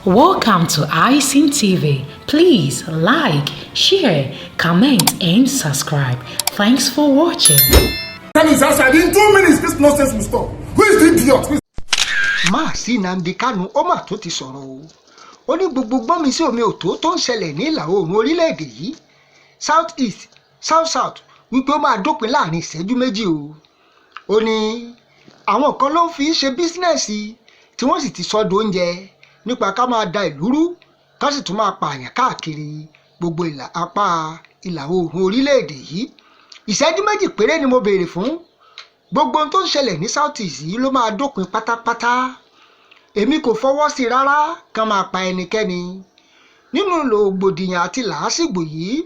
Welcome to iSeen TV. Please like, share, comment, and subscribe. Thanks for watching. Time is outside. In 2 minutes, this nonsense will stop. Who is the idiot? Máàsì Nnamdi Kanu ó mà tó ti sọ̀rọ̀ o. Ó ní gbogbo gbọ́nmi sí omi òtó tó ń ṣẹlẹ̀ ní ìlà oòrùn orílẹ̀-èdè yìí south east south south wípé ó máa dópin láàrin ìṣẹ́jú méjì o. Ó ní àwọn kan ló ń fi ṣe bísínẹ́sì tí wọ́n sì ti sọ́dọ̀ oúnjẹ nípa ká máa da ìlú rú ká sì tún máa pààyàn káàkiri gbogbo apá ìlà oòrùn orílẹ̀-èdè yìí. Ìṣẹ́jú méjì péré ni mo béèrè fún. Gbogbo ohun tó ń ṣẹlẹ̀ ní south east yìí ló máa dópin pátápátá. Èmi kò fọwọ́ sí rárá kán máa pa ẹnikẹ́ni nínú rògbòdìyàn àti làásìgbò yìí.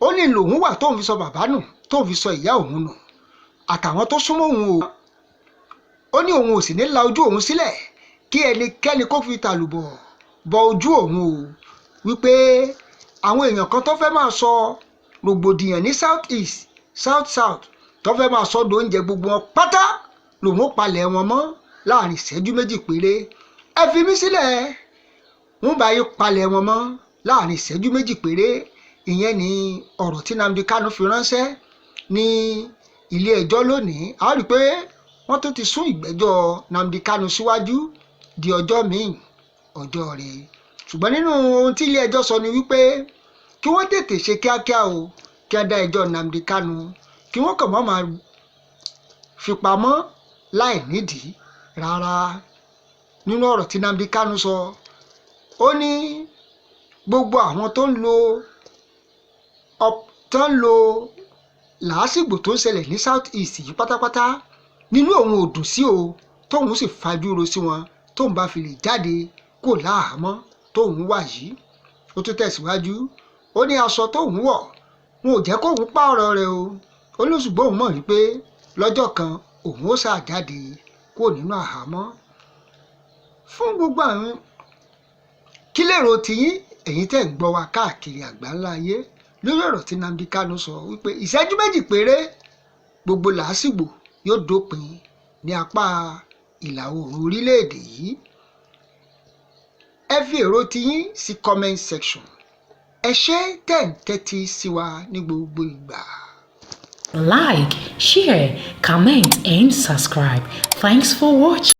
Ó ní lòun wà tóun fi sọ bàbá nù tóun fi sọ ìyá òun nù àtàwọn tó súnmọ́ òun o. Ó ní òun ò sì ní la ojú òun sílẹ̀ kí ẹnikẹ́ni kó fi tàlùbọ̀ bọ ojú òun o, wípé àwọn èèyàn kan tó fẹ́ máa sọ rògbòdìyàn ní south east south south tó fẹ́ máa sọ́dọ̀ oúnjẹ gbogbo wọn pátá lòun ó palẹ̀ wọn mọ́ láàrin ìṣẹ́jú méjì péré. Ẹ fi mí sílẹ̀ wọ́n bá yí palẹ̀ wọn mọ́ láàrin ìṣẹ́jú méjì péré. Ìyẹn ni ọ̀rọ̀ tí Nnamdi Kanu fi ránṣẹ́ ní ilé ẹjọ́ lónìí. A rí i pé wọ́n tó ti sún ìgbẹ́jọ́ Nnamdi Kanu síwájú di ọjọ́ míì ọjọ́ rẹ̀. Ṣùgbọ́n nínú ohun tí ilé ẹjọ́ sọ ni wípé kí wọ́n tètè ṣe kíákíá o kí wọ́n dá ẹjọ́ Nnamdi Kanu kí wọ́n kàn máa fi pamọ́ láì nídìí rárá. Nínú ọ̀rọ̀ tí Nnamdi Kanu sọ, ó ní gbogbo àwọn tó ń lo làásìgbò tó ń ṣẹlẹ̀ ní south east yìí pátápátá nínú òun ò dùn sí o, tóun sì fajúro sí wọn tóun bá fi lè jáde kó láhàámọ́ tóun wà yìí. Ó tún tẹ̀síwájú, ó ní aṣọ tóun wọ̀ wọn ò jẹ́ kóun pààrọ̀ rẹ̀ o. Ó ní ṣùgbọ́n òun mọ̀ wípé lọ́jọ́ kan òun ó ṣàjáde kó nínú àhámọ́. Fún gbogbo àwọn kí lèrò tiyín ẹ̀yin tẹ́ ń gbọ́ wa káàkiri àgbáńlá ayé lórí ọ̀rọ̀ tí Nnamdi Kanu sọ wípé ìṣẹ́jú méjì péré gbogbo làásìgbò yóò dópin ní apá ìlà oòrùn orílẹ̀-èdè yìí. Ẹ fi èrò tiyín sí comment section. Ẹ ṣé tẹ́ ń tẹ́tí sí wa ní gbogbo ìgbà. Like, share, comment, and subscribe. Thanks for watching.